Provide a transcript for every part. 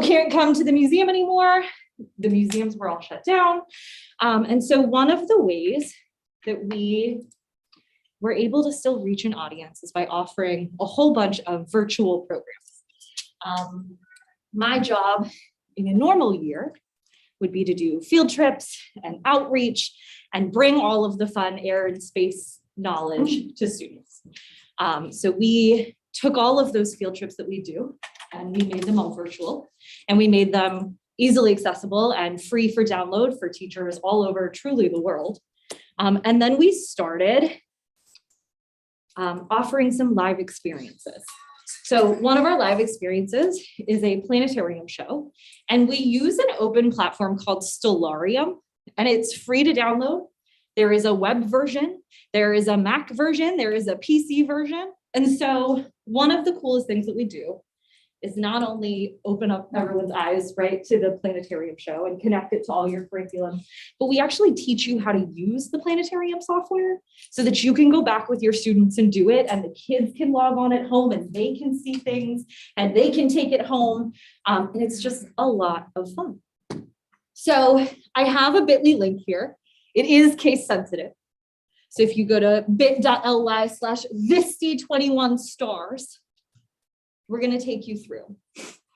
can't come to the museum anymore. The museums were all shut down. And so one of the ways that we were able to still reach an audience is by offering a whole bunch of virtual programs. My job in a normal year would be to do field trips and outreach and bring all of the fun air and space knowledge to students. So we took all of those field trips that we do and we made them all virtual, and we made them easily accessible and free for download for teachers all over truly the world. And then we started offering some live experiences. So one of our live experiences is a planetarium show, and we use an open platform called Stellarium, and it's free to download. There is a web version, there is a Mac version, there is a PC version. And so one of the coolest things that we do is not only open up everyone's eyes, right, to the planetarium show and connect it to all your curriculum, but we actually teach you how to use the planetarium software so that you can go back with your students and do it, and the kids can log on at home and they can see things and they can take it home. And it's just a lot of fun. So I have a bit.ly link here. It is case sensitive. So if you go to bit.ly/Visti21 stars, we're going to take you through.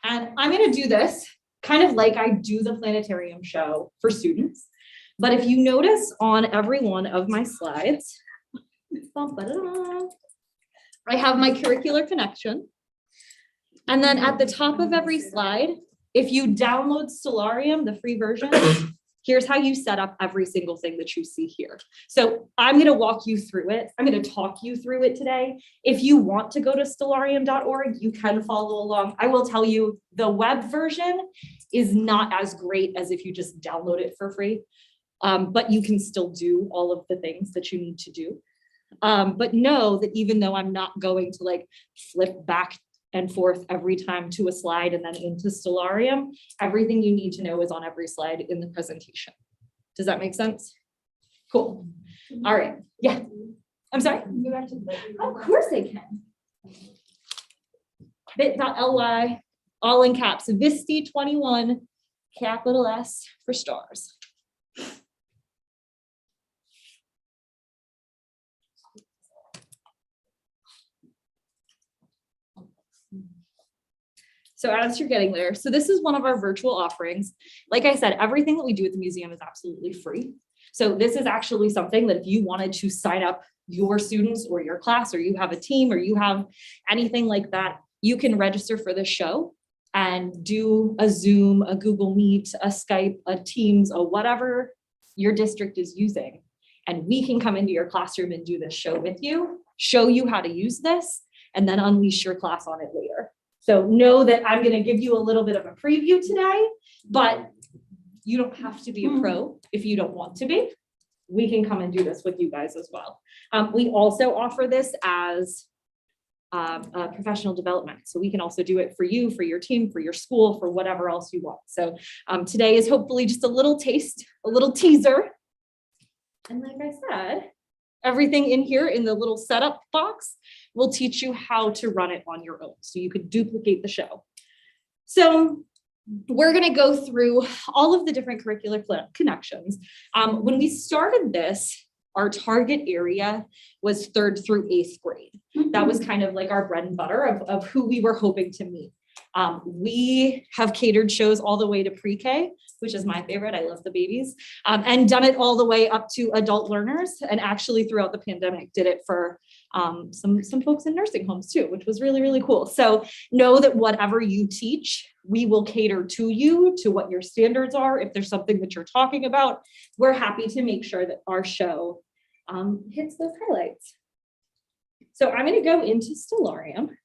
And I'm going to do this kind of like I do the planetarium show for students. But if you notice on every one of my slides, I have my curricular connection. And then at the top of every slide, if you download Stellarium, the free version, here's how you set up every single thing that you see here. So I'm going to walk you through it. I'm going to talk you through it today. If you want to go to stellarium.org, you can follow along. I will tell you the web version is not as great as if you just download it for free, but you can still do all of the things that you need to do. But know that even though I'm not going to like flip back and forth every time to a slide and then into Stellarium, everything you need to know is on every slide in the presentation. Does that make sense? Cool. All right. Yeah. I'm sorry? Of course I can. bit.ly, all in caps, Visti21, capital S for stars. So as you're getting there, so this is one of our virtual offerings. Like I said, everything that we do at the museum is absolutely free. So this is actually something that if you wanted to sign up your students or your class, or you have a team, or you have anything like that, you can register for the show and do a Zoom, a Google Meet, a Skype, a Teams, or whatever your district is using. And we can come into your classroom and do this show with you, show you how to use this, and then unleash your class on it later. So know that I'm going to give you a little bit of a preview today, but you don't have to be a pro if you don't want to be. We can come and do this with you guys as well. We also offer this as professional development. So we can also do it for you, for your team, for your school, for whatever else you want. So today is hopefully just a little taste, a little teaser. And like I said, everything in here in the little setup box will teach you how to run it on your own. So you could duplicate the show. So we're going to go through all of the different curricular connections. When we started this, our target area was 3rd through 8th grade. That was kind of like our bread and butter of who we were hoping to meet. We have catered shows all the way to pre-K, which is my favorite. I love the babies, and done it all the way up to adult learners. And actually throughout the pandemic, did it for some folks in nursing homes too, which was really, really cool. So know that whatever you teach, we will cater to you, to what your standards are. If there's something that you're talking about, we're happy to make sure that our show hits those highlights. So I'm going to go into Stellarium.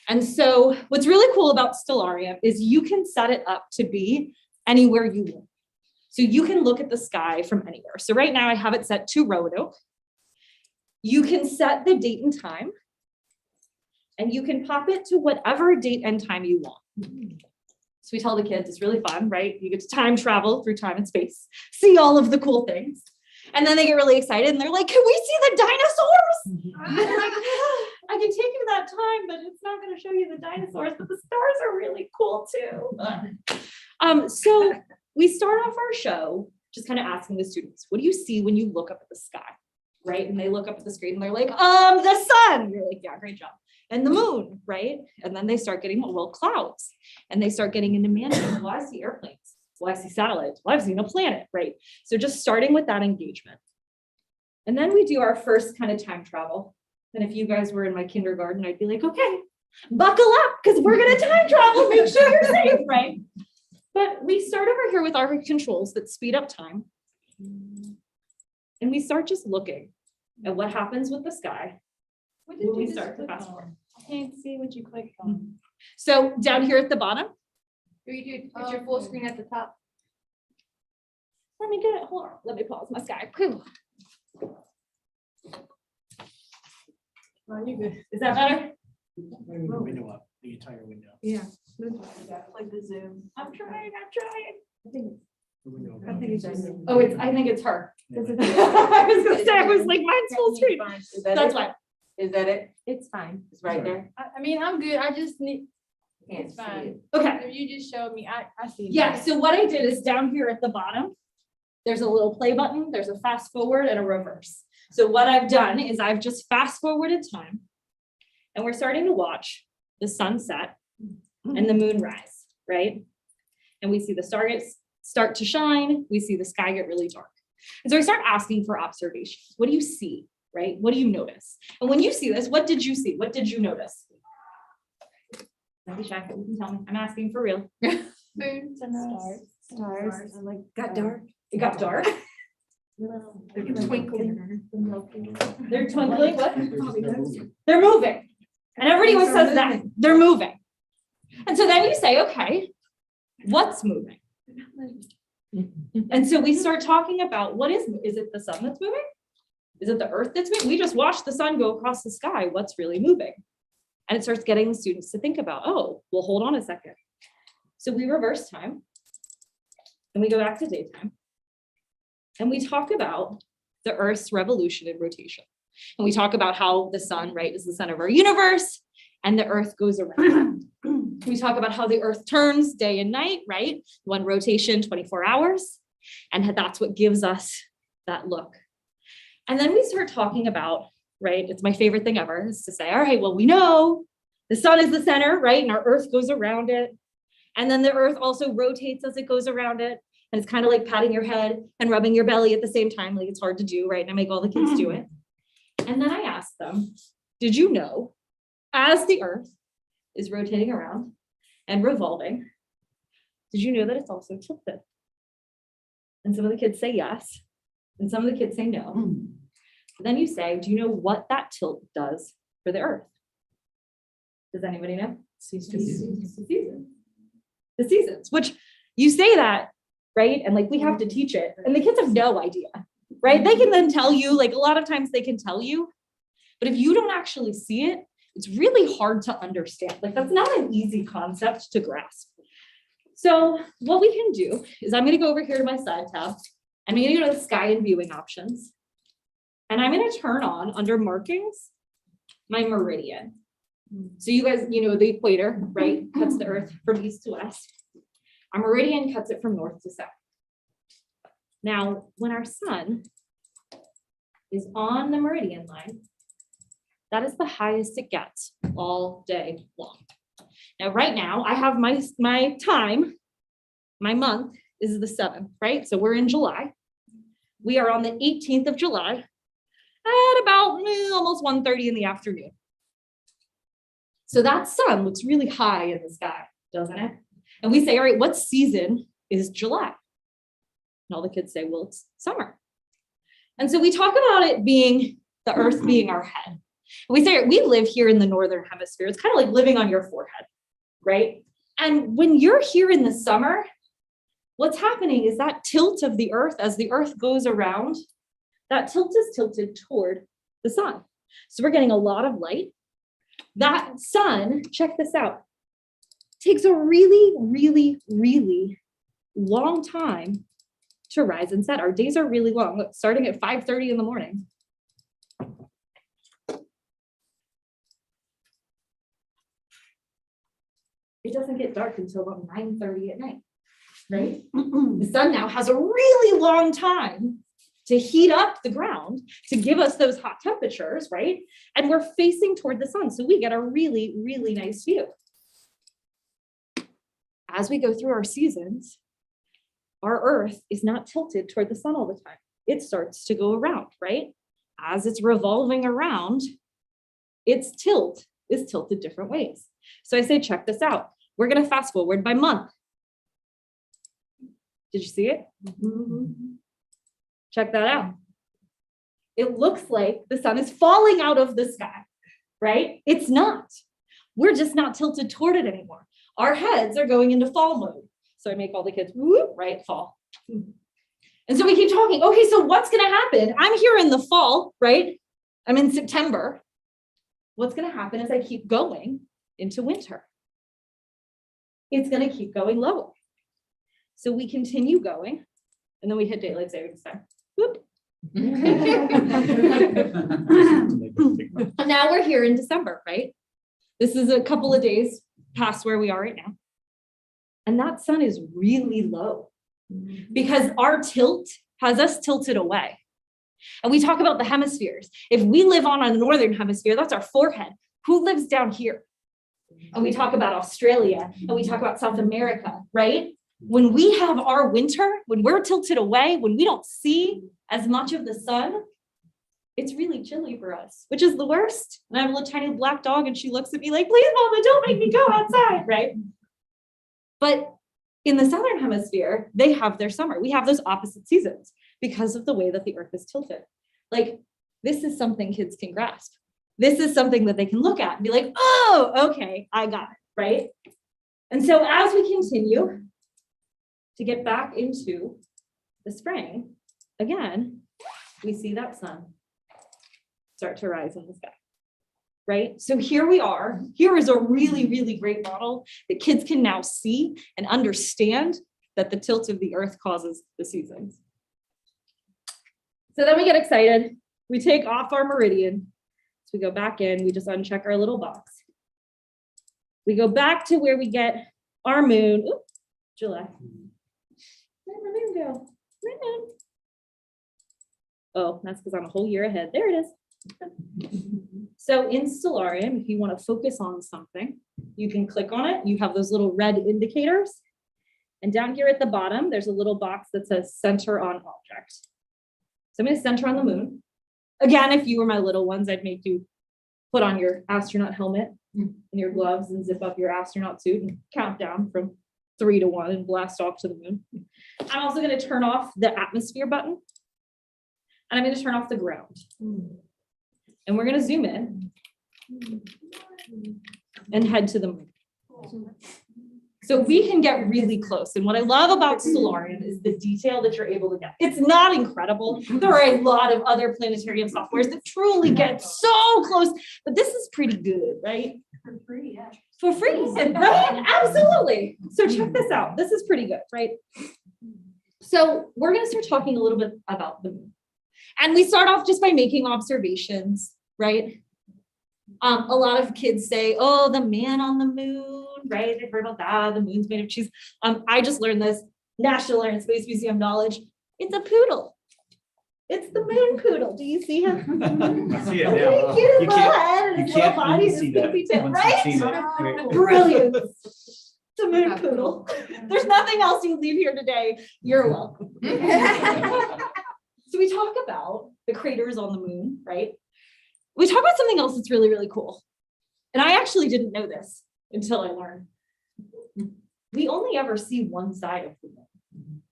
And so what's really cool about Stellarium is you can set it up to be anywhere you want. So you can look at the sky from anywhere. So right now I have it set to Roanoke. You can set the date and time, and you can pop it to whatever date and time you want. So we tell the kids it's really fun, right? You get to time travel through time and space, see all of the cool things. And then they get really excited and they're like, can we see the dinosaurs? I can take you to that time, but it's not going to show you the dinosaurs, but the stars are really cool too. So we start off our show just kind of asking the students, what do you see when you look up at the sky? Right? And they look up at the screen and they're like, the sun. You're like, yeah, great job. And the moon, right? And then they start getting, well, clouds. And they start getting into management. Well, I see airplanes. Well, I see satellites. Well, I've seen a planet, right? So just starting with that engagement. And then we do our first kind of time travel. And if you guys were in my kindergarten, I'd be like, okay, buckle up, because we're going to time travel, make sure you're safe, right? But we start over here with our controls that speed up time. And we start just looking at what happens with the sky. What did we start to fast forward? I can't see what you clicked on. So down here at the bottom, Put your full screen at the top. let me get it. Hold on. Let me pause my sky. Whew. Oh, you're good. Is that better? Bring the window up, the entire window. Yeah. Like the zoom. I'm trying. The window I above. think it's Oh, I think it's her. Yeah. I was gonna say, I was like, mine's full screen. That's why. Is that it? It's fine. It's right there? I mean, I'm good. I just need, Can't it's see fine. it. Okay. If you just showed me, I see. it. Yeah, so what I did is down here at the bottom, there's a little play button, there's a fast forward and a reverse. So what I've done is I've just fast forwarded time and we're starting to watch the sunset and the moon rise, right? And we see the stars start to shine, we see the sky get really dark. And so I start asking for observations. What do you see, right? What do you notice? And when you see this, what did you see? What did you notice? Don't be shy, you can tell me. I'm asking for real. Moons and stars. I'm like, got dark. It got dark. They're twinkling. They're twinkling, what? They're moving. And everybody always says that, they're moving. And so then you say, okay, what's moving? And so we start talking about what is it the sun that's moving? Is it the earth that's moving? We just watched the sun go across the sky. What's really moving? And it starts getting the students to think about, oh, well, hold on a second. So we reverse time and we go back to daytime. And we talk about the Earth's revolution and rotation. And we talk about how the sun, right, is the center of our universe and the Earth goes around. We talk about how the Earth turns day and night, right? One rotation, 24 hours. And that's what gives us that look. And then we start talking about, right, it's my favorite thing ever is to say, all right, well, we know the sun is the center, right? And our Earth goes around it. And then the Earth also rotates as it goes around it. And it's kind of like patting your head and rubbing your belly at the same time. Like it's hard to do, right? And I make all the kids do it. And then I ask them, did you know, as the Earth is rotating around and revolving, did you know that it's also tilted? And some of the kids say yes. And some of the kids say no. Then you say, do you know what that tilt does for the Earth? Does anybody know? Seasons. The seasons, which you say that, right? And like, we have to teach it. And the kids have no idea, right? They can then tell you, like a lot of times they can tell you, but if you don't actually see it, it's really hard to understand. Like that's not an easy concept to grasp. So what we can do is I'm going to go over here to my side tab. I'm going to go to the sky and viewing options. And I'm going to turn on under markings, my meridian. So you guys, you know, the equator, right? Cuts the Earth from east to west. Our meridian cuts it from north to south. Now, when our sun is on the meridian line, that is the highest it gets all day long. Now, right now, I have my time, my month is the 7th, right? So we're in July. We are on the 18th of July at about almost 1:30 in the afternoon. So that sun looks really high in the sky, doesn't it? And we say, all right, what season is July? And all the kids say, well, it's summer. And so we talk about it being the Earth being our head. We say we live here in the northern hemisphere. It's kind of like living on your forehead, right? And when you're here in the summer, what's happening is that tilt of the Earth as the Earth goes around, that tilt is tilted toward the sun. So we're getting a lot of light. That sun, check this out, takes a really, really, really long time to rise and set. Our days are really long. Look, starting at 5:30 in the morning. it doesn't get dark until about 9:30 at night, right? The sun now has a really long time to heat up the ground to give us those hot temperatures, right? And we're facing toward the sun, so we get a really, really nice view. As we go through our seasons, our Earth is not tilted toward the sun all the time. It starts to go around, right? As it's revolving around, its tilt is tilted different ways. So I say, check this out. We're gonna fast forward by month. Did you see it? Check that out. It looks like the sun is falling out of the sky, right? It's not. We're just not tilted toward it anymore. Our heads are going into fall mode. So I make all the kids, whoop, right, fall. And so we keep talking, okay, so what's gonna happen? I'm here in the fall, right? I'm in September. What's gonna happen is I keep going into winter. It's gonna keep going lower. So we continue going, and then we hit daylight savings time. Whoop. And now we're here in December, right? This is a couple of days past where we are right now. And that sun is really low because our tilt has us tilted away. And we talk about the hemispheres. If we live on a northern hemisphere, that's our forehead. Who lives down here? And we talk about Australia and we talk about South America, right? When we have our winter, when we're tilted away, when we don't see as much of the sun, it's really chilly for us, which is the worst. And I have a little tiny black dog and she looks at me like, please, Mama, don't make me go outside, right? But in the southern hemisphere, they have their summer. We have those opposite seasons because of the way that the Earth is tilted. Like, this is something kids can grasp. This is something that they can look at and be like, oh, okay, I got it, right? And so as we continue to get back into the spring, again, we see that sun start to rise in the sky, right? So here we are. Here is a really, really great model that kids can now see and understand that the tilt of the Earth causes the seasons. So then we get excited. We take off our meridian. So we go back in, we just uncheck our little box. We go back to where we get our moon. Ooh, July. Where'd my moon go? My moon. Oh, that's because I'm a whole year ahead. There it is. So in Stellarium, if you want to focus on something, you can click on it. You have those little red indicators. And down here at the bottom, there's a little box that says center on object. So I'm going to center on the moon. Again, if you were my little ones, I'd make you put on your astronaut helmet and your gloves and zip up your astronaut suit and count down from 3 to 1 and blast off to the moon. I'm also going to turn off the atmosphere button. And I'm going to turn off the ground. And we're going to zoom in and head to the moon. So we can get really close. And what I love about Stellarium is the detail that you're able to get. It's not incredible. There are a lot of other planetarium softwares that truly get so close, but this is pretty good, right? For free, yeah. For free, right? Absolutely. So check this out. This is pretty good, right? So we're going to start talking a little bit about the moon. And we start off just by making observations, right? A lot of kids say, oh, the man on the moon, right? They've heard about that. The moon's made of cheese. I just learned this, National Air and Space Museum knowledge. It's a poodle. It's the moon poodle. Do you see him? I see it now. Really cute little head and his little body, his skimpy tail, right? Brilliant. It's a moon poodle. There's nothing else you leave here today. You're welcome. So we talk about the craters on the moon, right? We talk about something else that's really, really cool. And I actually didn't know this until I learned. We only ever see one side of the moon.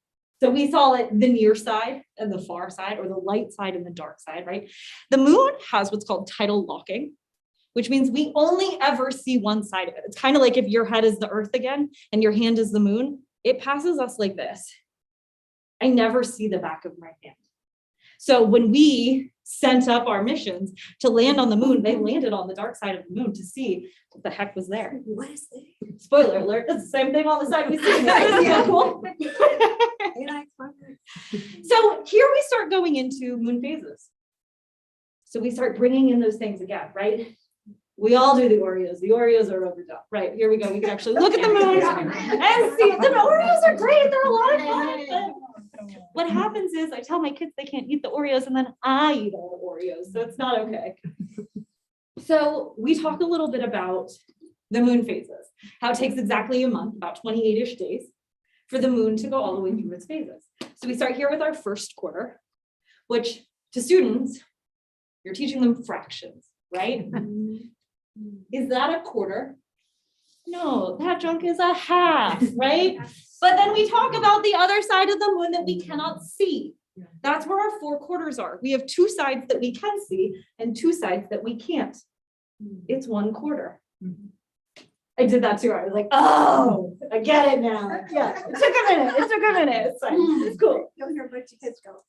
So we saw it the near side and the far side, or the light side and the dark side, right? The moon has what's called tidal locking, which means we only ever see one side of it. It's kind of like if your head is the Earth again and your hand is the moon, it passes us like this. I never see the back of my hand. So when we sent up our missions to land on the moon, they landed on the dark side of the moon to see what the heck was there. What is it? Spoiler alert, it's the same thing on the side we see. Isn't that cool? So here we start going into moon phases. So we start bringing in those things again, right? We all do the Oreos. The Oreos are overdone. Right, here we go. We can actually look at the moon and see. The Oreos are great. They're a lot of fun. But what happens is I tell my kids they can't eat the Oreos and then I eat all the Oreos. So it's not okay. So we talk a little bit about the moon phases, how it takes exactly a month, about 28-ish days, for the moon to go all the way through its phases. So we start here with our first quarter, which to students, you're teaching them fractions, right? Is that a quarter? No, that junk is a half, right? But then we talk about the other side of the moon that we cannot see. That's where our 4 quarters are. We have 2 sides that we can see and 2 sides that we can't. It's 1 quarter. I did that too. I was like, oh, I get it now. Yeah, it took a minute. It took a minute. It's fine. It's cool. You'll hear a bunch of kids go,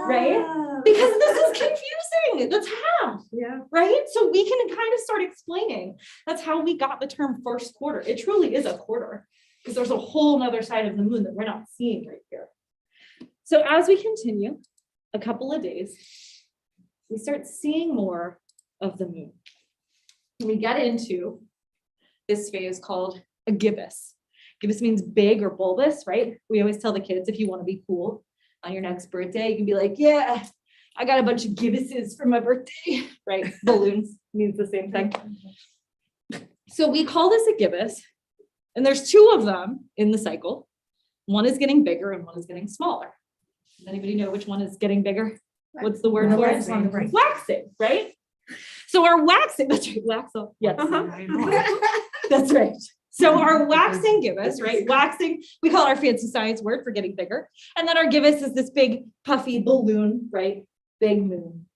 Right? Because this is confusing. That's half. Yeah. Right? So we can kind of start explaining. That's how we got the term first quarter. It truly is a quarter because there's a whole nother side of the moon that we're not seeing right here. So as we continue a couple of days, we start seeing more of the moon. We get into this phase called a gibbous. Gibbous means big or bulbous, right? We always tell the kids if you want to be cool on your next birthday, you can be like, yeah, I got a bunch of gibbuses for my birthday, right? Balloons means the same thing. So we call this a gibbous, and there's 2 of them in the cycle. One is getting bigger and one is getting smaller. Does anybody know which one is getting bigger? What's the word for it? Waxing, right? So our waxing, that's right, wax off, yes. That's right. So our waxing gibbous, right? Waxing, we call it our fancy science word for getting bigger. And then our gibbous is this big puffy balloon, right? Big moon.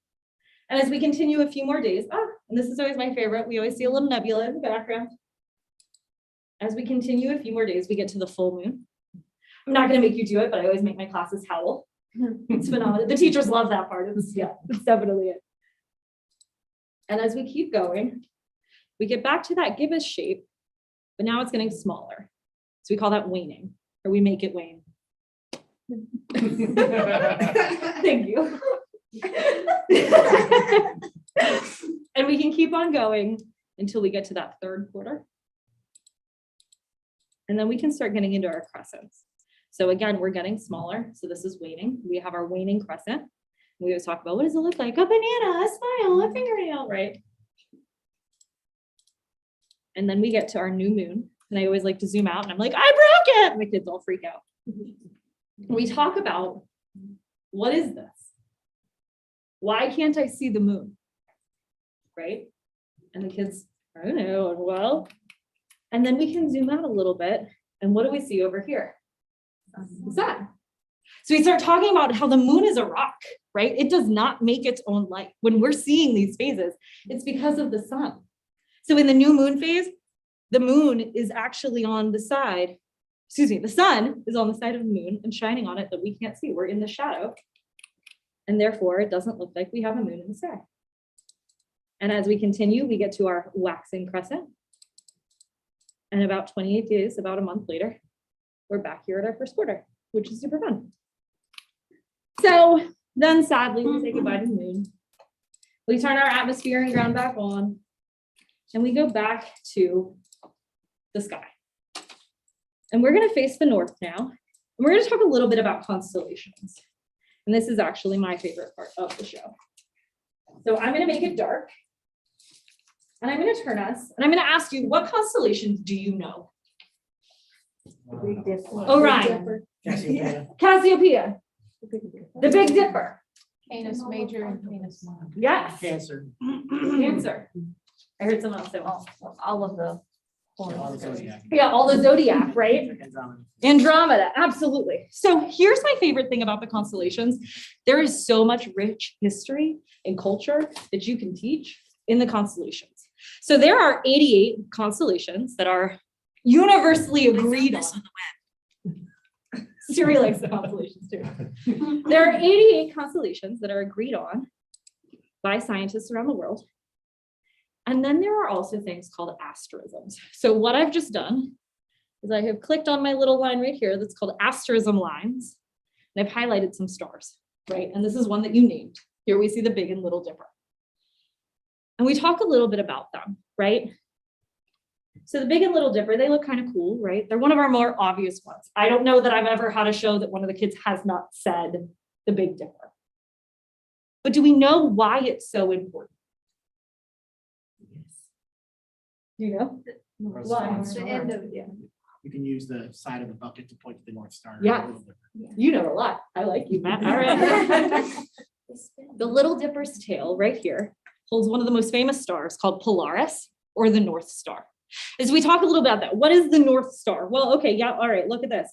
And as we continue a few more days, and this is always my favorite, we always see a little nebula in the background. As we continue a few more days, we get to the full moon. I'm not going to make you do it, but I always make my classes howl. It's phenomenal. The teachers love that part. It's definitely it. And as we keep going, we get back to that gibbous shape, but now it's getting smaller. So we call that waning, or we make it wane. Thank you. And we can keep on going until we get to that 3rd quarter. And then we can start getting into our crescents. So again, we're getting smaller. So this is waning. We have our waning crescent. We always talk about what does it look like? A banana, a smile, a fingernail, right? And then we get to our new moon. And I always like to zoom out and I'm like, I broke it. My kids all freak out. We talk about what is this? Why can't I see the moon? Right? And the kids, I don't know, well, and then we can zoom out a little bit. And what do we see over here? The sun. So we start talking about how the moon is a rock, right? It does not make its own light. When we're seeing these phases, it's because of the sun. So in the new moon phase, the moon is actually on the side, the sun is on the side of the moon and shining on it that we can't see. We're in the shadow. And therefore, it doesn't look like we have a moon in the sky. And as we continue, we get to our waxing crescent. And about 28 days, about a month later, we're back here at our first quarter, which is super fun. So then sadly, we say goodbye to the moon. We turn our atmosphere and ground back on, and we go back to the sky. And we're going to face the north now. And we're going to talk a little bit about constellations. And this is actually my favorite part of the show. So I'm going to make it dark. And I'm going to turn us, and I'm going to ask you, what constellations do you know? Orion, Cassiopeia, the Big Dipper. Canis Major and Canis Minor. Yes. Cancer. Cancer. I heard someone else say one. All of the. All the zodiac. Yeah, all the zodiac, right? Andromeda. Andromeda, absolutely. So here's my favorite thing about the constellations. There is so much rich history and culture that you can teach in the constellations. So there are 88 constellations that are universally agreed on. Siri likes the constellations too. There are 88 constellations that are agreed on by scientists around the world. And then there are also things called asterisms. So what I've just done is I have clicked on my little line right here that's called asterism lines. And I've highlighted some stars, right? And this is one that you named. Here we see the Big and Little Dipper. And we talk a little bit about them, right? So the Big and Little Dipper, they look kind of cool, right? They're one of our more obvious ones. I don't know that I've ever had a show that one of the kids has not said the Big Dipper. But do we know why it's so important? Do you know? Why? It's the end of, yeah. You can use the side of the bucket to point to the North Star. Yeah. You know a lot. I like you, Matt. All right. The Little Dipper's tail right here holds one of the most famous stars called Polaris, or the North Star. As we talk a little about that, what is the North Star? Well, okay, yeah, all right, look at this.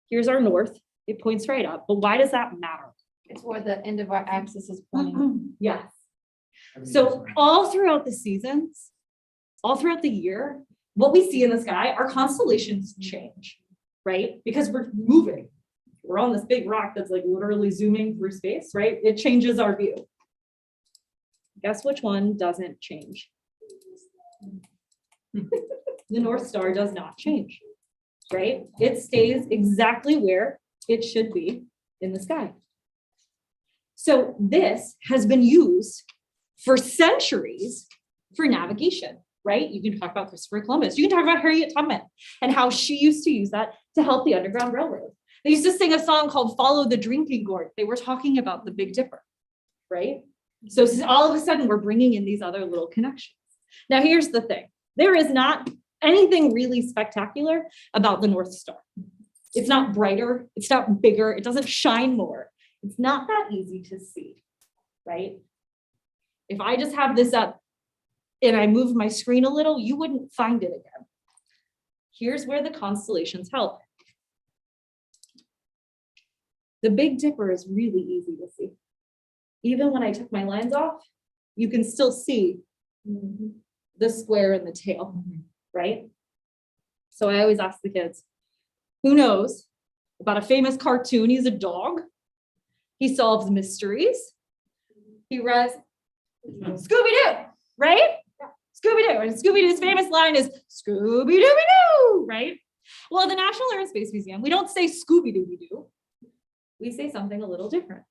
Here's our north. It points right up. But why does that matter? It's where the end of our axis is pointing. Yes. So all throughout the seasons, all throughout the year, what we see in the sky, our constellations change, right? Because we're moving. We're on this big rock that's like literally zooming through space, right? It changes our view. Guess which one doesn't change? The North Star does not change, right? It stays exactly where it should be in the sky. So this has been used for centuries for navigation, right? You can talk about Christopher Columbus. You can talk about Harriet Tubman and how she used to use that to help the Underground Railroad. They used to sing a song called Follow the Drinking Gourd. They were talking about the Big Dipper, right? So all of a sudden we're bringing in these other little connections. Now here's the thing. There is not anything really spectacular about the North Star. It's not brighter, it's not bigger, it doesn't shine more. It's not that easy to see, right? If I just have this up and I move my screen a little, you wouldn't find it again. Here's where the constellations help. The Big Dipper is really easy to see. Even when I took my lines off, you can still see the square in the tail, right? So I always ask the kids, who knows about a famous cartoon? He's a dog. He solves mysteries. He runs Scooby-Doo, right? Scooby-Doo. And Scooby-Doo's famous line is Scooby-Dooby-Doo, right? Well, the National Air and Space Museum, we don't say Scooby-Dooby-Doo. We say something a little different.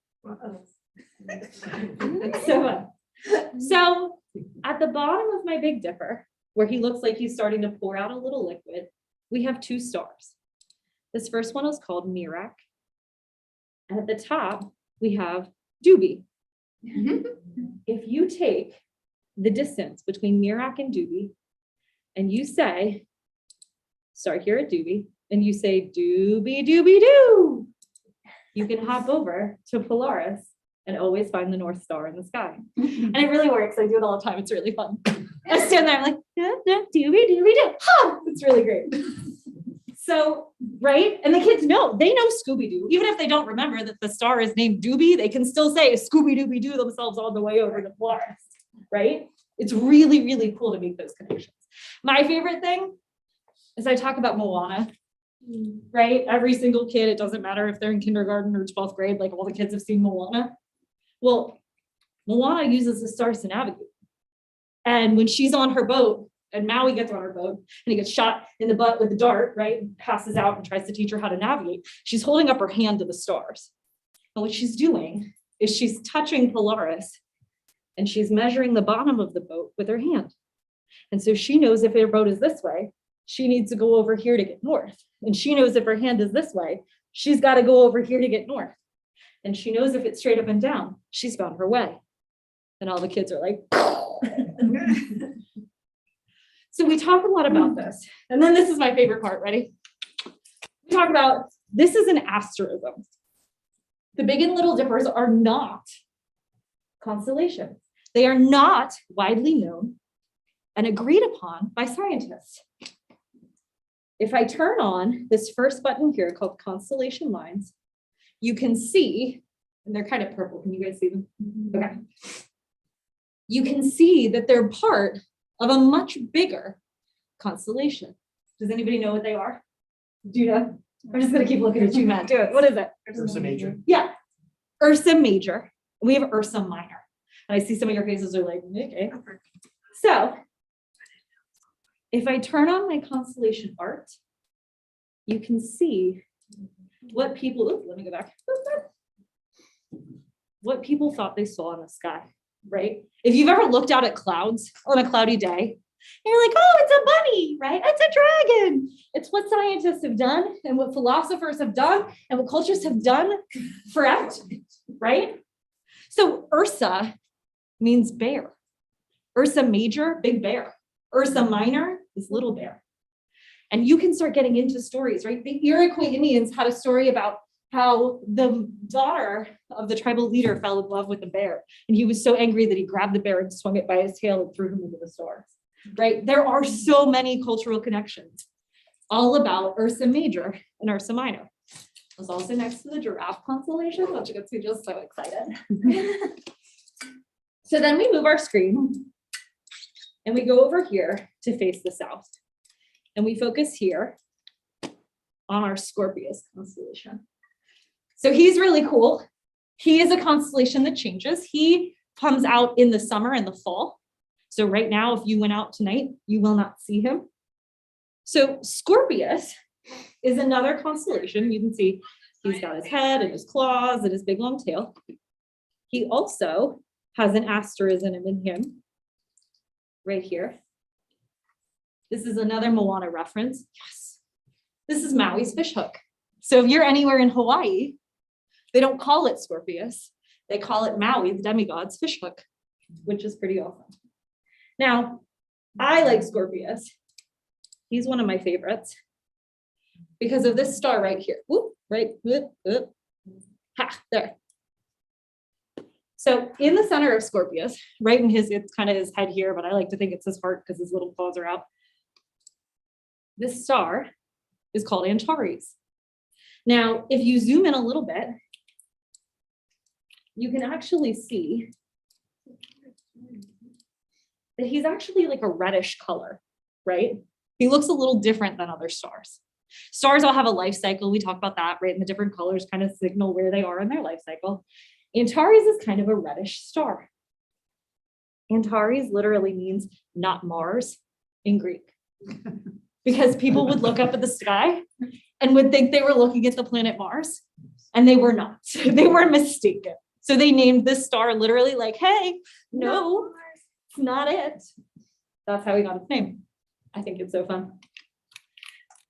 So at the bottom of my Big Dipper, where he looks like he's starting to pour out a little liquid, we have two stars. This first one is called Merak. And at the top, we have Doobie. If you take the distance between Merak and Doobie, and you say, start here at Doobie, and you say Doobie Doobie Doo, you can hop over to Polaris and always find the North Star in the sky. And it really works. I do it all the time. It's really fun. I stand there, I'm like, doobie doobie doo. Ha! It's really great. So, right? And the kids know, they know Scooby-Doo. Even if they don't remember that the star is named Doobie, they can still say Scooby-Dooby-Doo themselves all the way over to Polaris, right? It's really, really cool to make those connections. My favorite thing is I talk about Moana, right? Every single kid, it doesn't matter if they're in kindergarten or 12th grade, like all the kids have seen Moana. Well, Moana uses the stars to navigate. And when she's on her boat, and Maui gets on her boat, and he gets shot in the butt with a dart, right? And passes out and tries to teach her how to navigate. She's holding up her hand to the stars. And what she's doing is she's touching Polaris, and she's measuring the bottom of the boat with her hand. And so she knows if her boat is this way, she needs to go over here to get north. And she knows if her hand is this way, she's got to go over here to get north. And she knows if it's straight up and down, she's found her way. And all the kids are like, so we talk a lot about this. And then this is my favorite part, ready? We talk about, this is an asterism. The Big and Little Dippers are not constellations. They are not widely known and agreed upon by scientists. If I turn on this first button here called constellation lines, you can see, and they're kind of purple. Can you guys see them? Okay. You can see that they're part of a much bigger constellation. Does anybody know what they are? Do you know? I'm just gonna keep looking at you, Matt. Do it. What is it? Ursa Major. Yeah, Ursa Major. We have Ursa Minor. And I see some of your faces are like, okay. So if I turn on my constellation art, you can see what people, let me go back. What people thought they saw in the sky. right? If you've ever looked out at clouds on a cloudy day, and you're like, oh, it's a bunny, right? It's a dragon. It's what scientists have done and what philosophers have done and what cultures have done forever, right? So Ursa means bear. Ursa Major, big bear. Ursa Minor is little bear. And you can start getting into stories, right? The Iroquois Indians had a story about how the daughter of the tribal leader fell in love with a bear. And he was so angry that he grabbed the bear and swung it by his tail and threw him into the stars, right? There are so many cultural connections all about Ursa Major and Ursa Minor. It was also next to the giraffe constellation, which gets me just so excited. So then we move our screen and we go over here to face the south. And we focus here on our Scorpius constellation. So he's really cool. He is a constellation that changes. He comes out in the summer and the fall. So right now, if you went out tonight, you will not see him. So Scorpius is another constellation. You can see he's got his head and his claws and his big long tail. He also has an asterism in him right here. This is another Moana reference. Yes. This is Maui's fishhook. So if you're anywhere in Hawaii, they don't call it Scorpius. They call it Maui, the demigod's fishhook, which is pretty awesome. Now, I like Scorpius. He's one of my favorites because of this star right here. Whoop, right, whoop, whoop. Ha, there. So in the center of Scorpius, right in his, it's kind of his head here, but I like to think it's his heart because his little claws are out. This star is called Antares. Now, if you zoom in a little bit, you can actually see that he's actually like a reddish color, right? He looks a little different than other stars. Stars all have a life cycle. We talk about that, right? And the different colors kind of signal where they are in their life cycle. Antares is kind of a reddish star. Antares literally means not Mars in Greek. Because people would look up at the sky and would think they were looking at the planet Mars, and they were not. They were mistaken. So they named this star literally like, hey, no, it's not it. That's how he got its name. I think it's so fun.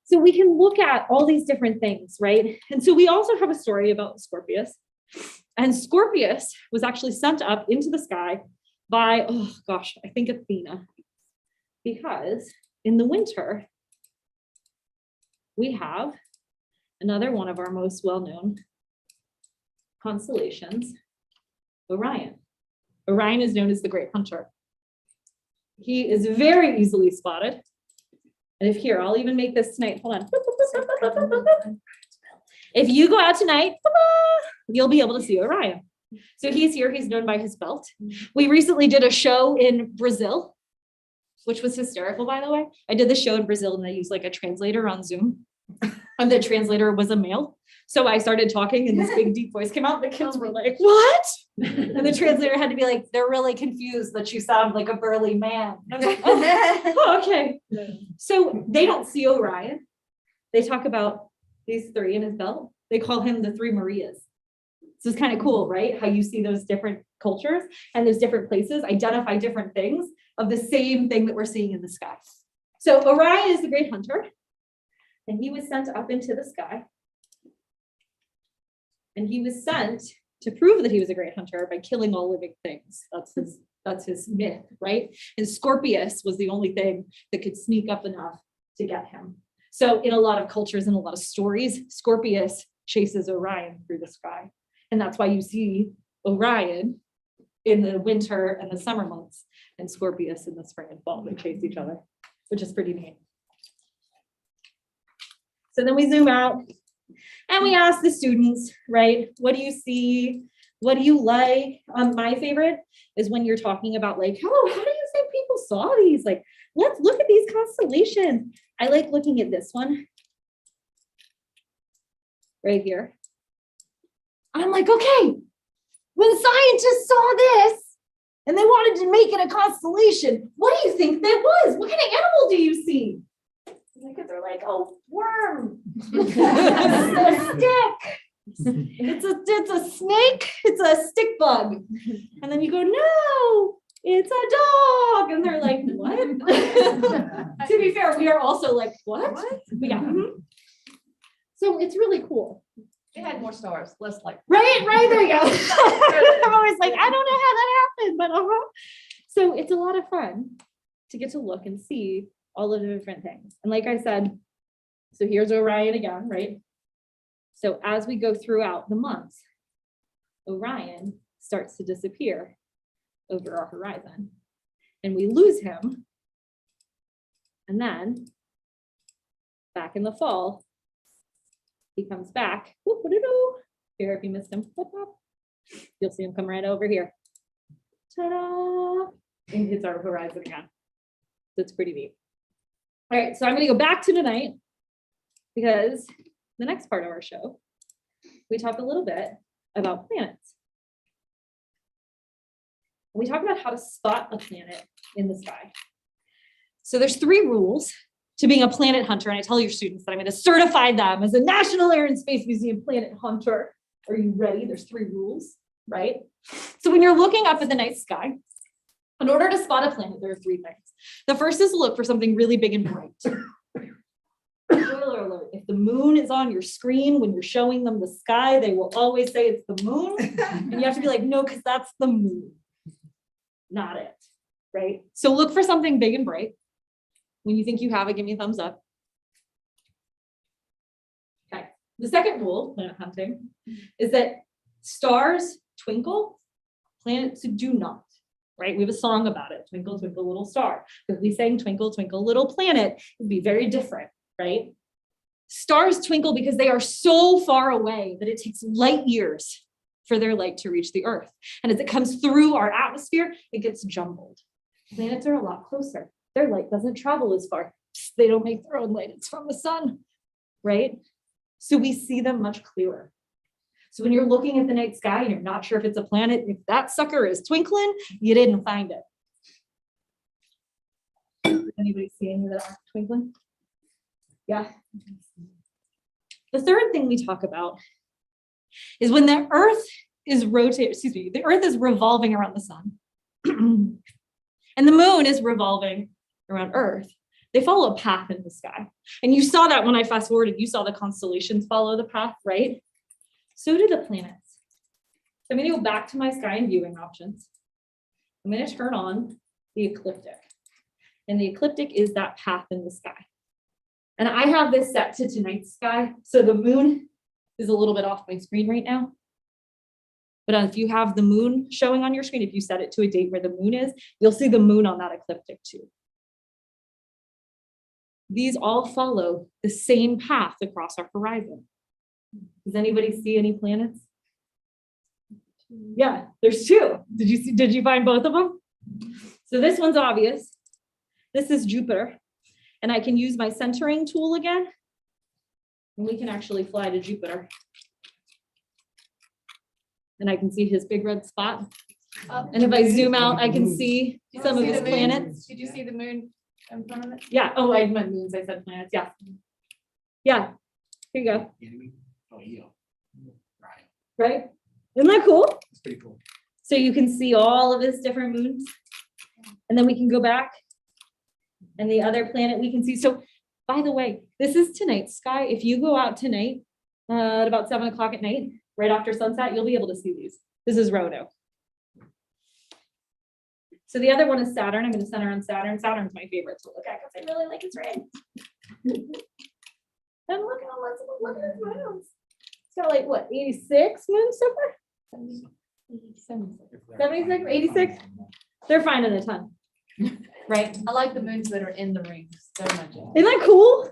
So we can look at all these different things, right? And so we also have a story about Scorpius. And Scorpius was actually sent up into the sky by, oh gosh, I think Athena. Because in the winter, we have another one of our most well-known constellations, Orion. Orion is known as the Great Hunter. He is very easily spotted. And if here, I'll even make this tonight, hold on. If you go out tonight, you'll be able to see Orion. So he's here, he's known by his belt. We recently did a show in Brazil, which was hysterical, by the way. I did the show in Brazil and I used like a translator on Zoom. And the translator was a male. So I started talking and this big deep voice came out. The kids were like, what? And the translator had to be like, they're really confused that you sound like a burly man. I was like, oh, okay. So they don't see Orion. They talk about these three in his belt. They call him the Three Marias. So it's kind of cool, right? How you see those different cultures and those different places identify different things of the same thing that we're seeing in the sky. So Orion is the Great Hunter, and he was sent up into the sky. And he was sent to prove that he was a great hunter by killing all living things. That's his myth, right? And Scorpius was the only thing that could sneak up enough to get him. So in a lot of cultures and a lot of stories, Scorpius chases Orion through the sky. And that's why you see Orion in the winter and the summer months and Scorpius in the spring and fall. They chase each other, which is pretty neat. So then we zoom out and we ask the students, right? What do you see? What do you like? My favorite is when you're talking about like, oh, how do you think people saw these? Like, let's look at these constellations. I like looking at this one right here. I'm like, okay, when scientists saw this and they wanted to make it a constellation, what do you think that was? What kind of animal do you see? Because they're like, oh, worm, a stick, It's a snake, it's a stick bug. And then you go, no, it's a dog. And they're like, what? To be fair, we are also like, what? Yeah. So it's really cool. They had more stars, less like. Right, there you go. I'm always like, I don't know how that happened, but So it's a lot of fun to get to look and see all of the different things. And like I said, so here's Orion again, right? So as we go throughout the months, Orion starts to disappear over our horizon and we lose him. And then back in the fall, he comes back. Here, if you missed him, you'll see him come right over here. Ta-da! And hits our horizon again. That's pretty neat. All right, so I'm going to go back to tonight because the next part of our show, we talk a little bit about planets. We talk about how to spot a planet in the sky. So there's 3 rules to being a planet hunter, and I tell your students that I'm going to certify them as a National Air and Space Museum planet hunter. Are you ready? There's 3 rules, right? So when you're looking up at the night sky, in order to spot a planet, there are 3 things. The first is to look for something really big and bright. Spoiler alert, if the moon is on your screen when you're showing them the sky, they will always say it's the moon. And you have to be like, no, because that's the moon. Not it, right? So look for something big and bright. When you think you have it, give me a thumbs up. Okay. The second rule, planet hunting, is that stars twinkle, planets do not, right? We have a song about it, Twinkle, Twinkle, Little Star. If we sang Twinkle, Twinkle, Little Planet, it would be very different, right? Stars twinkle because they are so far away that it takes light years for their light to reach the Earth. And as it comes through our atmosphere, it gets jumbled. Planets are a lot closer. Their light doesn't travel as far. They don't make their own light. It's from the sun, right? So we see them much clearer. So when you're looking at the night sky and you're not sure if it's a planet, if that sucker is twinkling, you didn't find it. Anybody see any that aren't twinkling? Yeah. The third thing we talk about is when the Earth is the Earth is revolving around the sun and the moon is revolving around Earth, they follow a path in the sky. And you saw that when I fast forwarded, you saw the constellations follow the path, right? So do the planets. So I'm going to go back to my sky and viewing options. I'm going to turn on the ecliptic. And the ecliptic is that path in the sky. And I have this set to tonight's sky. So the moon is a little bit off my screen right now. But if you have the moon showing on your screen, if you set it to a date where the moon is, you'll see the moon on that ecliptic too. These all follow the same path across our horizon. Does anybody see any planets? Yeah, there's 2. Did you find both of them? So this one's obvious. This is Jupiter. And I can use my centering tool again. And we can actually fly to Jupiter. And I can see his big red spot. And if I zoom out, I can see some of his planets. Did you see the moon in front of it? Yeah. Oh, I meant moons. I said planets. Yeah. Yeah. Here you go. Oh, yeah. Right. Right? Isn't that cool? It's pretty cool. So you can see all of his different moons. And then we can go back. And the other planet we can see. So by the way, this is tonight's sky. If you go out tonight at about 7 o'clock at night, right after sunset, you'll be able to see these. This is Roanoke. So the other one is Saturn. I'm going to center on Saturn. Saturn's my favorite to look at because I really like its ring. And look at his moons. It's got like what, 86 moons so far? 76, 86. They're finding a ton. Right? I like the moons that are in the rings so much. Isn't that cool?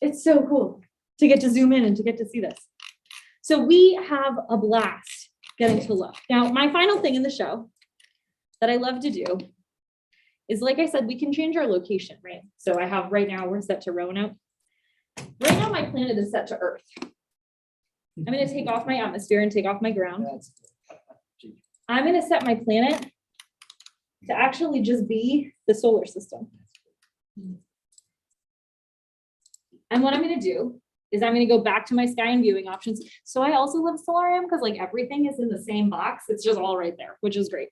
It's so cool to get to zoom in and to get to see this. So we have a blast getting to look. Now, my final thing in the show that I love to do is, like I said, we can change our location, right? So I have right now, we're set to Roanoke. Right now, my planet is set to Earth. I'm going to take off my atmosphere and take off my ground. I'm going to set my planet to actually just be the solar system. And what I'm going to do is I'm going to go back to my sky and viewing options. So I also love Stellarium because like everything is in the same box. It's just all right there, which is great.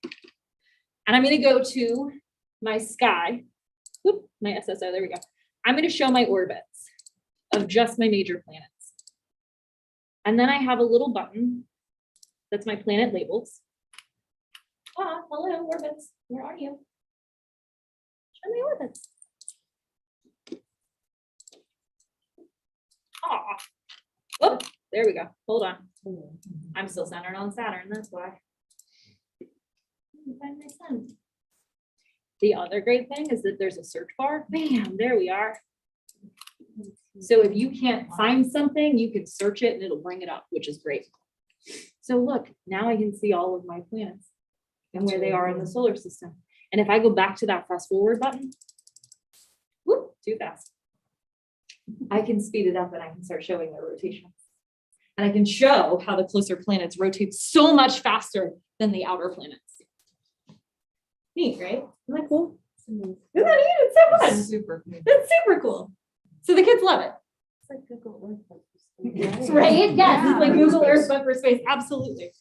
And I'm going to go to my sky. Whoop, my SSO, there we go. I'm going to show my orbits of just my major planets. And then I have a little button that's my planet labels. Ah, hello, orbits. Where are you? Show me orbits. Ah, oh, there we go. Hold on. I'm still centered on Saturn. That's why. Find my sun. The other great thing is that there's a search bar. Bam, there we are. So if you can't find something, you can search it and it'll bring it up, which is great. So look, now I can see all of my planets and where they are in the solar system. And if I go back to that fast forward button, whoop, too fast. I can speed it up and I can start showing their rotations. And I can show how the closer planets rotate so much faster than the outer planets. Neat, right? Isn't that cool? Isn't that neat? It's so fun. Super cool. That's super cool. So the kids love it. It's like Google Earth. Right? Yes, it's like Yeah. Google Earth, but for space. Absolutely.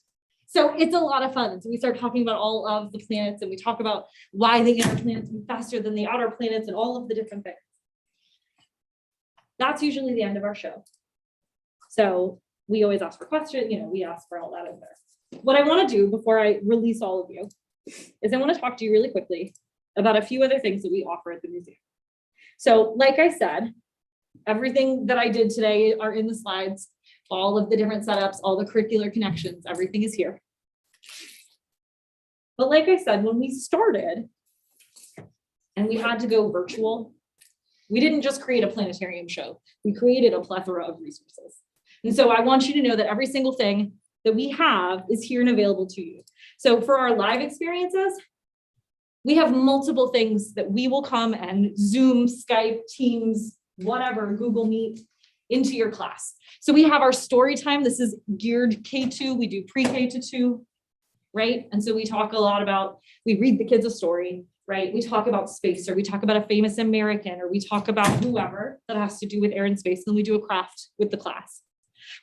So it's a lot of fun. So we start talking about all of the planets and we talk about why the inner planets move faster than the outer planets and all of the different things. That's usually the end of our show. So we always ask for questions, we ask for all that in there. What I want to do before I release all of you is I want to talk to you really quickly about a few other things that we offer at the museum. So like I said, everything that I did today are in the slides, all of the different setups, all the curricular connections, everything is here. But like I said, when we started and we had to go virtual, we didn't just create a planetarium show. We created a plethora of resources. And so I want you to know that every single thing that we have is here and available to you. So for our live experiences, we have multiple things that we will come and Zoom, Skype, Teams, whatever, Google Meet into your class. So we have our story time. This is geared K2. We do pre-K to 2, right? And so we talk a lot about, we read the kids a story, right? We talk about space, or we talk about a famous American, or we talk about whoever that has to do with air and space. And then we do a craft with the class.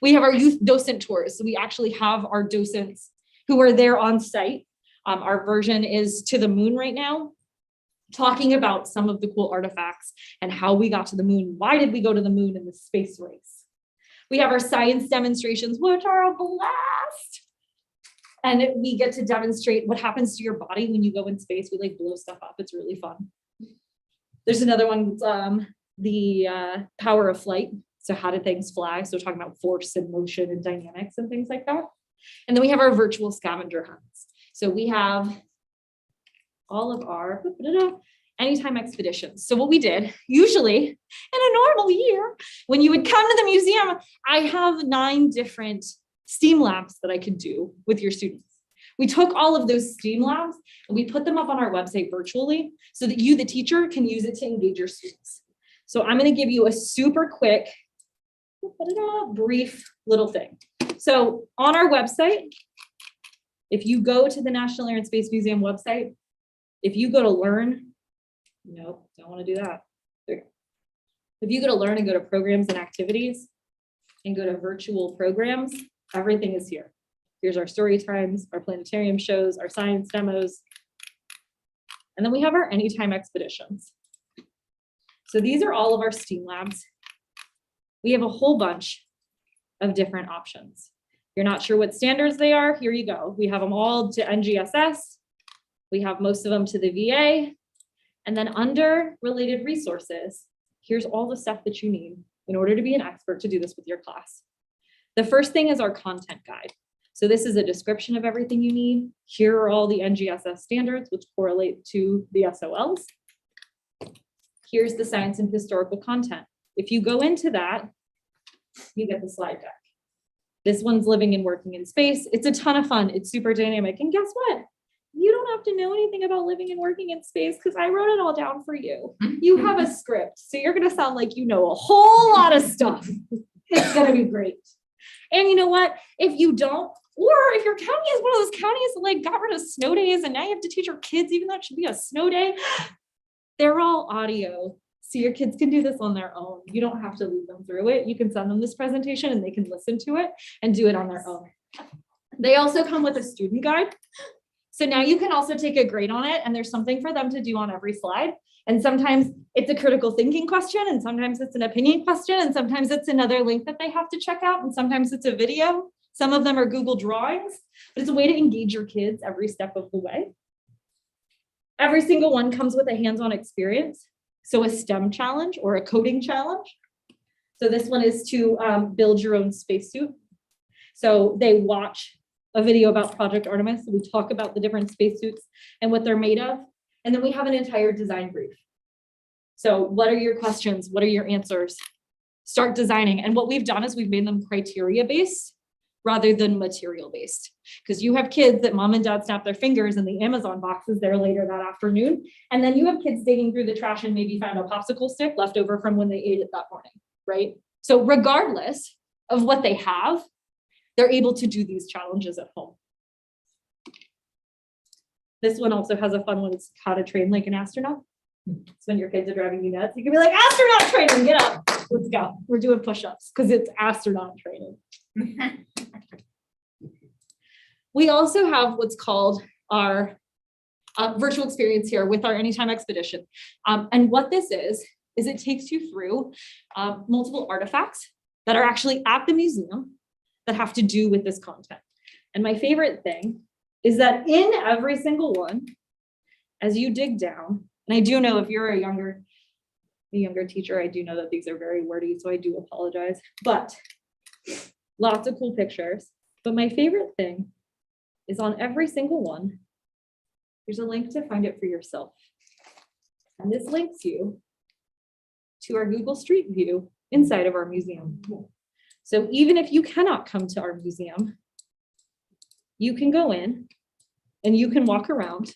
We have our youth docent tours. So we actually have our docents who are there on site. Our version is to the moon right now, talking about some of the cool artifacts and how we got to the moon. Why did we go to the moon in the space race? We have our science demonstrations, which are a blast. And we get to demonstrate what happens to your body when you go in space. We like blow stuff up. It's really fun. There's another one, the power of flight. So how do things fly? So talking about force and motion and dynamics and things like that. And then we have our virtual scavenger hunts. So we have all of our anytime expeditions. So what we did, usually in a normal year, when you would come to the museum, I have 9 different STEAM labs that I could do with your students. We took all of those STEAM labs and we put them up on our website virtually so that you, the teacher, can use it to engage your students. So I'm going to give you a super quick, brief little thing. So on our website, if you go to the National Air and Space Museum website, if you go to learn, nope, don't want to do that. There. If you go to learn and go to programs and activities and go to virtual programs, everything is here. Here's our story times, our planetarium shows, our science demos. And then we have our anytime expeditions. So these are all of our STEAM labs. We have a whole bunch of different options. If you're not sure what standards they are, here you go. We have them all to NGSS. We have most of them to the VA. And then under related resources, here's all the stuff that you need in order to be an expert to do this with your class. The first thing is our content guide. So this is a description of everything you need. Here are all the NGSS standards, which correlate to the SOLs. Here's the science and historical content. If you go into that, you get the slide deck. This one's living and working in space. It's a ton of fun. It's super dynamic. And guess what? You don't have to know anything about living and working in space because I wrote it all down for you. You have a script. So you're going to sound like you know a whole lot of stuff. It's going to be great. And you know what? If you don't, or if your county is one of those counties that like got rid of snow days and now you have to teach your kids, even though it should be a snow day, they're all audio So your kids can do this on their own. You don't have to lead them through it. You can send them this presentation and they can listen to it and do it on their own. They also come with a student guide. So now you can also take a grade on it, and there's something for them to do on every slide. And sometimes it's a critical thinking question, and sometimes it's an opinion question, and sometimes it's another link that they have to check out, and sometimes it's a video. Some of them are Google Drawings, but it's a way to engage your kids every step of the way. Every single one comes with a hands-on experience. So a STEM challenge or a coding challenge. So this one is to build your own spacesuit. So they watch a video about Project Artemis. We talk about the different spacesuits and what they're made of. And then we have an entire design brief. So what are your questions? What are your answers? Start designing. And what we've done is we've made them criteria-based rather than material-based. Because you have kids that mom and dad snap their fingers and the Amazon box is there later that afternoon. And then you have kids digging through the trash and maybe found a popsicle stick left over from when they ate it that morning, right? So regardless of what they have, they're able to do these challenges at home. This one also has a fun one. It's how to train like an astronaut. So when your kids are driving you nuts, you can be like, astronaut training, get up, let's go. We're doing push-ups because it's astronaut training. We also have what's called our virtual experience here with our Anytime Expedition. And what this is it takes you through multiple artifacts that are actually at the museum that have to do with this content. And my favorite thing is that in every single one, as you dig down, and I do know if you're a younger teacher, I do know that these are very wordy, so I do apologize, but lots of cool pictures. But my favorite thing is on every single one, there's a link to find it for yourself. And this links you to our Google Street View inside of our museum. So even if you cannot come to our museum, you can go in and you can walk around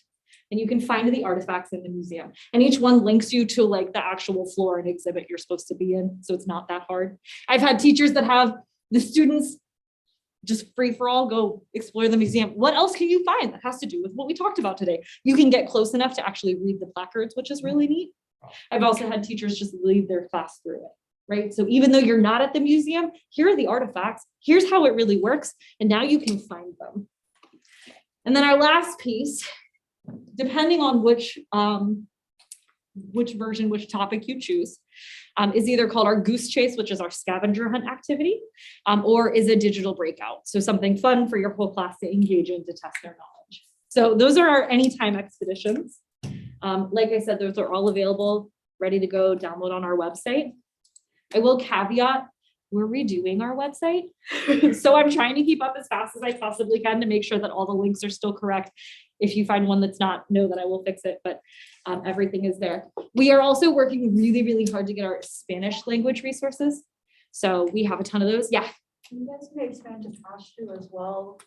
and you can find the artifacts in the museum. And each one links you to like the actual floor and exhibit you're supposed to be in. So it's not that hard. I've had teachers that have the students just free for all go explore the museum. What else can you find that has to do with what we talked about today? You can get close enough to actually read the placards, which is really neat. I've also had teachers just lead their class through it, right? So even though you're not at the museum, here are the artifacts. Here's how it really works. And now you can find them. And then our last piece, depending on which version, which topic you choose, is either called our goose chase, which is our scavenger hunt activity, or is a digital breakout. So something fun for your whole class to engage in to test their knowledge. So those are our Anytime Expeditions. Like I said, those are all available, ready to go, download on our website. I will caveat, we're redoing our website. So I'm trying to keep up as fast as I possibly can to make sure that all the links are still correct. If you find one that's not, know that I will fix it, but everything is there. We are also working really, really hard to get our Spanish language resources. So we have a ton of those. Yeah. You guys can expand to Pashto as well,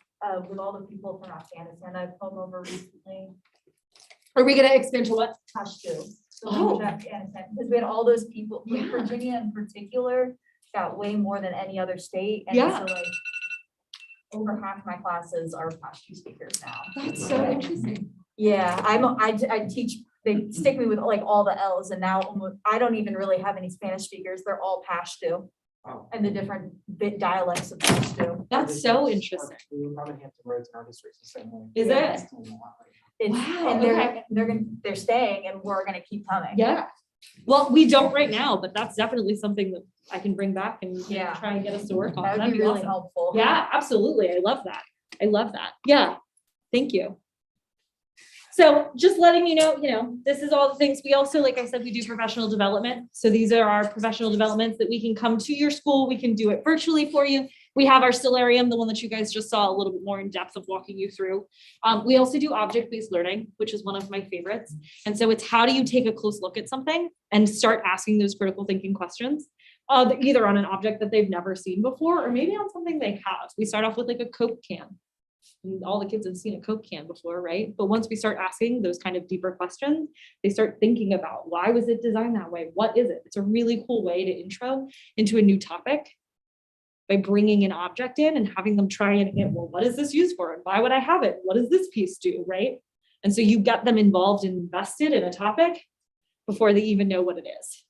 with all the people from Afghanistan I've come over recently. Are we going to expand to what? Pashto. Oh. Afghanistan, because we had all those people, like Yeah. Virginia in particular, got way more than any other state. And Yeah. so like over half my classes are Pashto speakers now. That's so interesting. Yeah, I teach, they stick me with like all the L's, and now I don't even really have any Spanish speakers. They're all Pashto and the different dialects of Pashto. That's so interesting. We were probably Hampton Roads and our district's the same way. Is Yeah. it? It's doing a lot right It's, Wow, and okay. they're staying, and we're gonna keep coming. Yeah. Well, we don't right now, but that's definitely something that I can bring back and Yeah. try and get us to work on. That would That'd be really awesome. helpful. Yeah, absolutely. I love that. I love that. Yeah. Thank you. So just letting you know, this is all the things. We also, like I said, we do professional development. So these are our professional developments that we can come to your school. We can do it virtually for you. We have our Stellarium, the one that you guys just saw a little bit more in depth of walking you through. We also do object-based learning, which is one of my favorites. And so it's how do you take a close look at something and start asking those critical thinking questions, either on an object that they've never seen before, or maybe on something they have. We start off with like a Coke can. And all the kids have seen a Coke can before, right? But once we start asking those kind of deeper questions, they start thinking about why was it designed that way? What is it? It's a really cool way to intro into a new topic by bringing an object in and having them try and, well, what is this used for? And why would I have it? What does this piece do, right? And so you get them involved and invested in a topic before they even know what it is.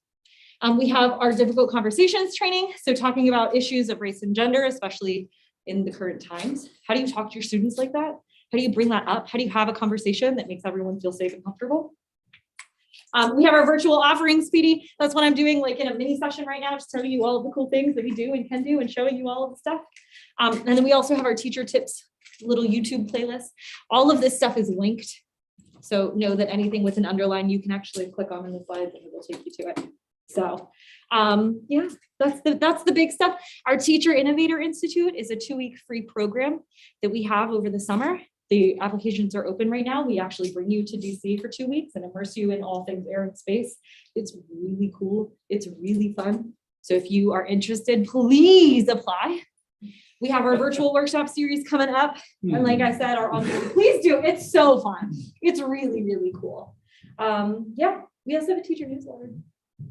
We have our difficult conversations training. So talking about issues of race and gender, especially in the current times. How do you talk to your students like that? How do you bring that up? How do you have a conversation that makes everyone feel safe and comfortable? We have our virtual offerings, Speedy. That's what I'm doing like in a mini session right now, just telling you all of the cool things that we do and can do and showing you all of the stuff. And then we also have our teacher tips, little YouTube playlist. All of this stuff is linked. So know that anything with an underline, you can actually click on in the slides and it will take you to it. So yeah, that's the big stuff. Our Teacher Innovator Institute is a 2-week free program that we have over the summer. The applications are open right now. We actually bring you to DC for 2 weeks and immerse you in all things air and space. It's really cool. It's really fun. So if you are interested, please apply. We have our virtual workshop series coming up. And like I said, please do. It's so fun. It's really, really cool. Yeah, we also have a teacher newsletter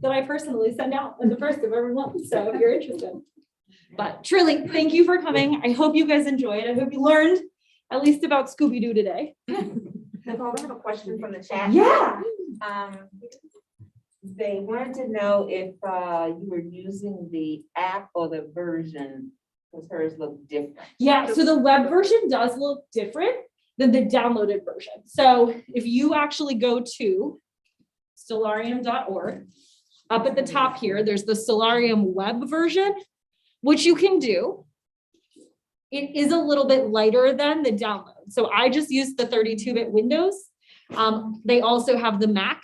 that I personally send out in the first of every month. So if you're interested. But truly, thank you for coming. I hope you guys enjoyed. I hope you learned at least about Scooby-Doo today. Nicole, I have a question from the chat. Yeah. They wanted to know if you were using the app or the version, because hers looked different. Yeah, so the web version does look different than the downloaded version. So if you actually go to stellarium.org, up at the top here, there's the Stellarium web version, which you can do. It is a little bit lighter than the download. So I just used the 32-bit Windows. They also have the Mac.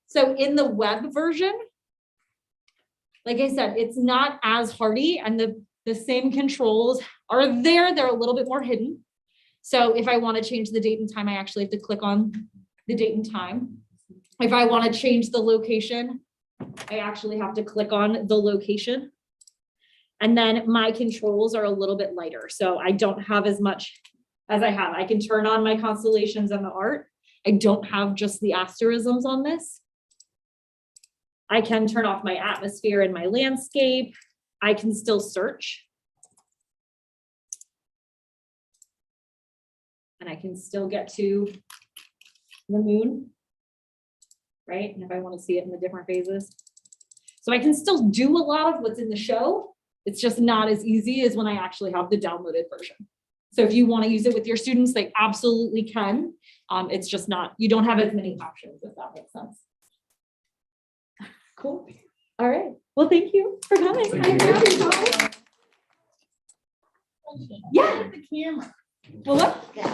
So in the web version, like I said, it's not as hardy and the same controls are there. They're a little bit more hidden. So if I want to change the date and time, I actually have to click on the date and time. If I want to change the location, I actually have to click on the location. And then my controls are a little bit lighter. So I don't have as much as I have. I can turn on my constellations and the art. I don't have just the asterisms on this. I can turn off my atmosphere and my landscape. I can still search. And I can still get to the moon, right? And if I want to see it in the different phases. So I can still do a lot of what's in the show. It's just not as easy as when I actually have the downloaded version. So if you want to use it with your students, they absolutely can. It's just not, you don't have as many options, if that makes sense. Cool. All right. Well, thank you for coming. Yeah. The camera. Well, what?